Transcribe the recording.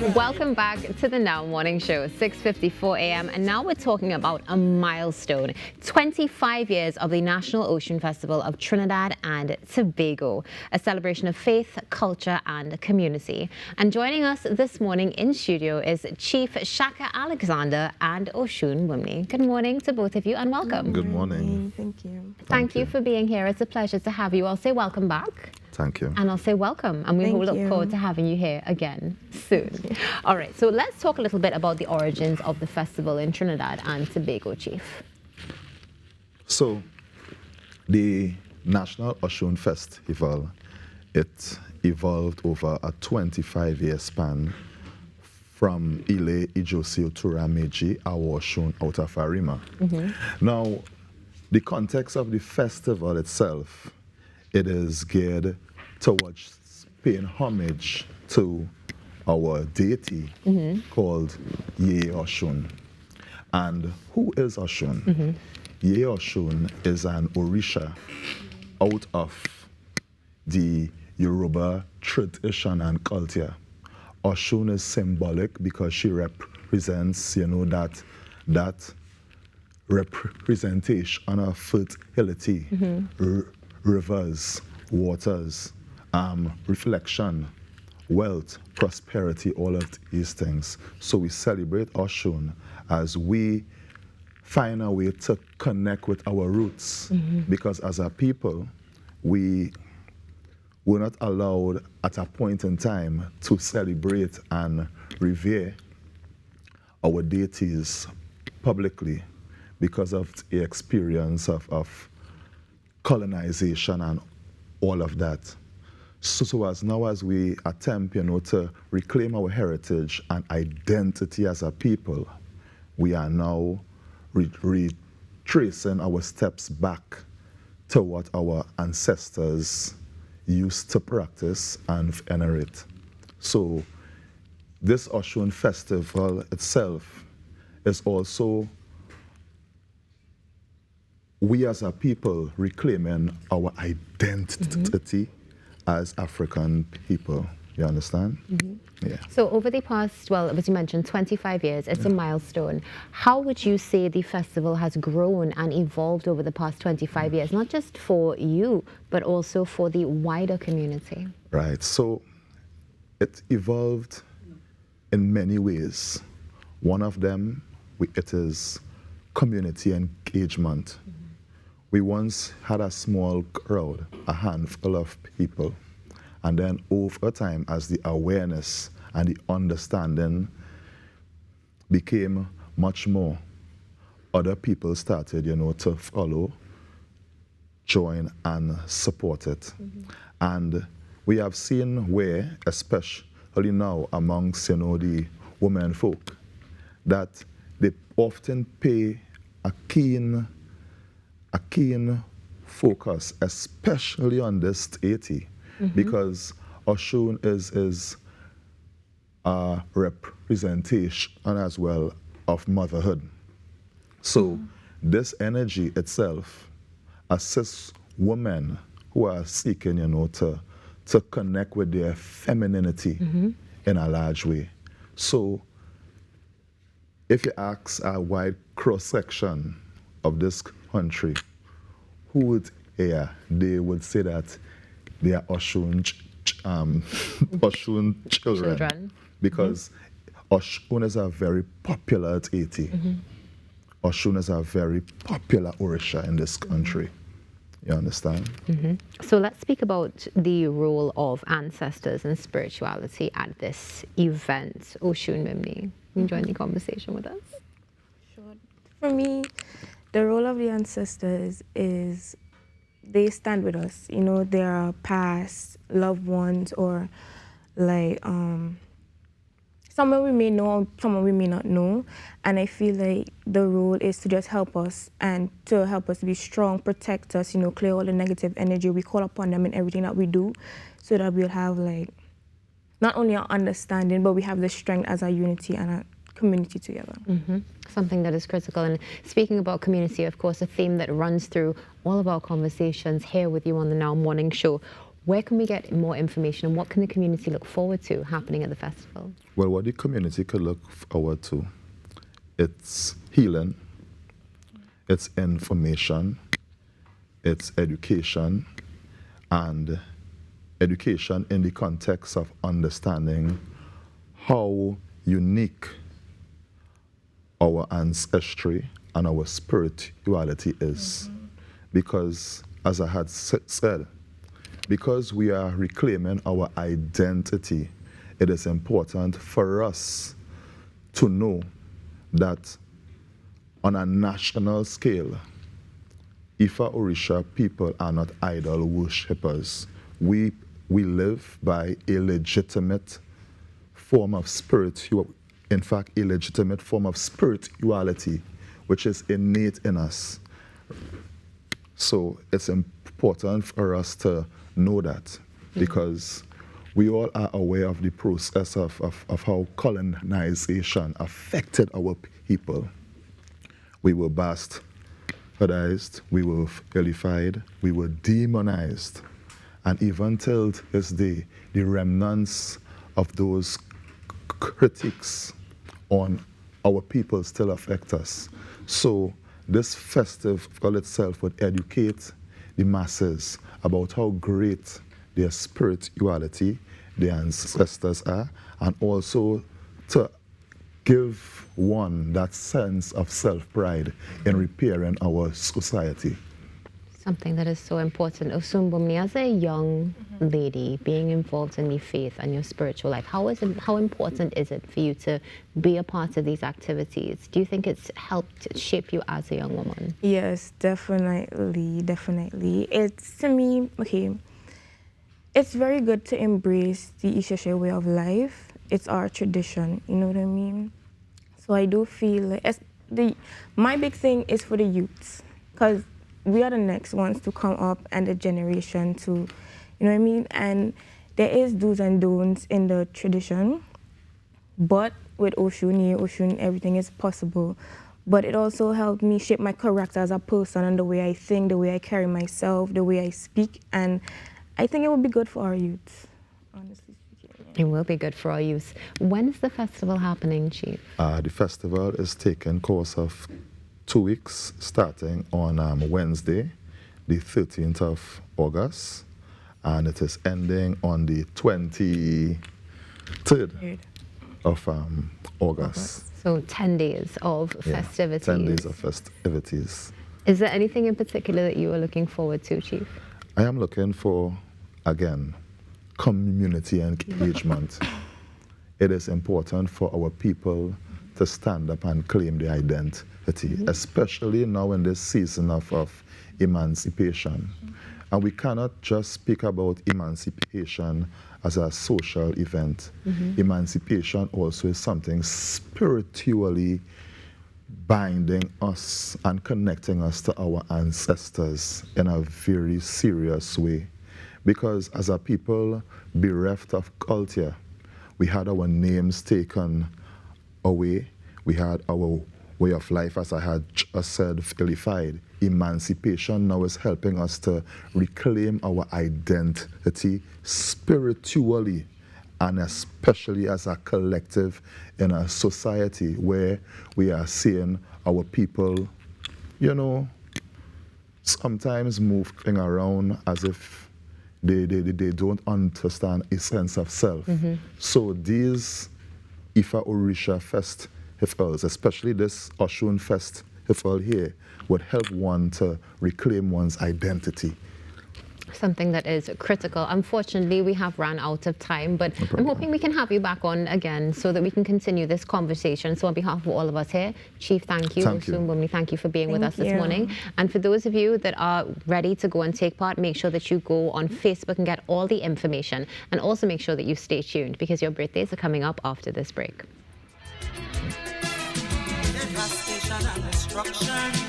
Welcome back to the Now Morning Show, 6:54 a.m. And now we're talking about a milestone, 25 years of the National Osun Festival of Trinidad and Tobago, a celebration of faith, culture and community. And joining us this morning in studio is Chief Shaka Alexander and Osun Festival. Good morning to both of you and welcome. Good morning. Thank you. Thank you for being here. It's a pleasure to have you. I'll say welcome back. Thank you. And I'll say welcome, and we will look forward to having you here again soon. All right, so let's talk a little bit about the origins of the festival in Trinidad and Tobago, Chief. So, the National Osun Festival, it evolved over a 25-year span from Ile Ijosio Turameji, our Osun, out of Arima. Now, the context of the festival itself, it is geared towards paying homage to our deity called Ye Osun. And who is Osun? Ye Osun is an Orisa out of the Yoruba tradition and culture. Osun is symbolic because she represents, that representation of fertility, rivers, waters, reflection, wealth, prosperity, all of these things. So we celebrate Osun as we find a way to connect with our roots, because as a people, we were not allowed at a point in time to celebrate and revere our deities publicly because of the experience of colonization and all of that. So as now as we attempt, to reclaim our heritage and identity as a people, we are now retracing our steps back to what our ancestors used to practice and venerate. So this Osun Festival itself is also we as a people reclaiming our identity as African people. You understand? Yeah. So over the past, well, as you mentioned, 25 years, it's a milestone. How would you say the festival has grown and evolved over the past 25 years, not just for you, but also for the wider community? Right. So it evolved in many ways. One of them, it is community engagement. We once had a small crowd, a handful of people, and then over time, as the awareness and the understanding became much more, other people started, to follow, join, and support it. And we have seen where, especially now amongst, the women folk, that they often pay a keen focus, especially on this deity, because Osun is a representation as well of motherhood. So this energy itself assists women who are seeking, to connect with their femininity in a large way. So if you ask a wide cross-section of this country, who would hear? They would say that they are Osun children. Because Osun is a very popular deity. Osun is a very popular Orisa in this country. You understand? So let's speak about the role of ancestors and spirituality at this event. Osun Festival, can you join the conversation with us? Sure. For me, the role of the ancestors is they stand with us. They are past loved ones or like someone we may know, someone we may not know. And I feel like the role is to just help us and to help us be strong, protect us, clear all the negative energy. We call upon them in everything that we do so that we'll have not only our understanding, but we have the strength as a unity and a community together. Something that is critical. And speaking about community, of course, a theme that runs through all of our conversations here with you on the Now Morning Show. Where can we get more information and what can the community look forward to happening at the festival? Well, what the community could look forward to, it's healing, it's information, it's education, and education in the context of understanding how unique our ancestry and our spirituality is. Because, as I had said, because we are reclaiming our identity, it is important for us to know that on a national scale, Ifa Orisa people are not idol worshippers. We live by a legitimate form of spirituality, in fact, a legitimate form of spirituality, which is innate in us. So it's important for us to know that, because we all are aware of the process of how colonization affected our people. We were bastardized, we were vilified, we were demonized. And even till this day, the remnants of those critiques on our people still affect us. So this festival itself would educate the masses about how great their spirituality, their ancestors are, and also to give one that sense of self-pride in repairing our society. Something that is so important. Osun Bumni, as a young lady being involved in the faith and your spiritual life, how important is it for you to be a part of these activities? Do you think it's helped shape you as a young woman? Yes, definitely, definitely. It's, to me, okay, it's very good to embrace the Isheshe way of life. It's our tradition, you know what I mean? So I do feel like my big thing is for the youths, because we are the next ones to come up and the generation to, you know what I mean? And there is do's and don'ts in the tradition, but with Osun, everything is possible. But it also helped me shape my character as a person and the way I think, the way I carry myself, the way I speak, and I think it would be good for our youth, honestly speaking. It will be good for our youth. When is the festival happening, Chief? The festival is taking course of 2 weeks, starting on Wednesday, the 13th of August, and it is ending on the 23rd of August. So 10 days of festivities. 10 days of festivities. Is there anything in particular that you are looking forward to, Chief? I am looking for, again, community engagement. It is important for our people to stand up and claim their identity, especially now in this season of emancipation. And we cannot just speak about emancipation as a social event. Emancipation also is something spiritually binding us and connecting us to our ancestors in a very serious way. Because as a people bereft of culture, we had our names taken away, we had our way of life, as I had just said, vilified. Emancipation now is helping us to reclaim our identity spiritually, and especially as a collective in a society where we are seeing our people, you know, sometimes moving around as if they don't understand a sense of self. So these Ifa Orisa festivals, especially this Osun Festival here, would help one to reclaim one's identity. Something that is critical. Unfortunately, we have run out of time, but I'm hoping we can have you back on again so that we can continue this conversation. So on behalf of all of us here, Chief, thank you. Osun Bumni, thank you for being with us this morning. And for those of you that are ready to go and take part, make sure that you go on Facebook and get all the information. And also make sure that you stay tuned because your birthdays are coming up after this break. Devastation and destruction.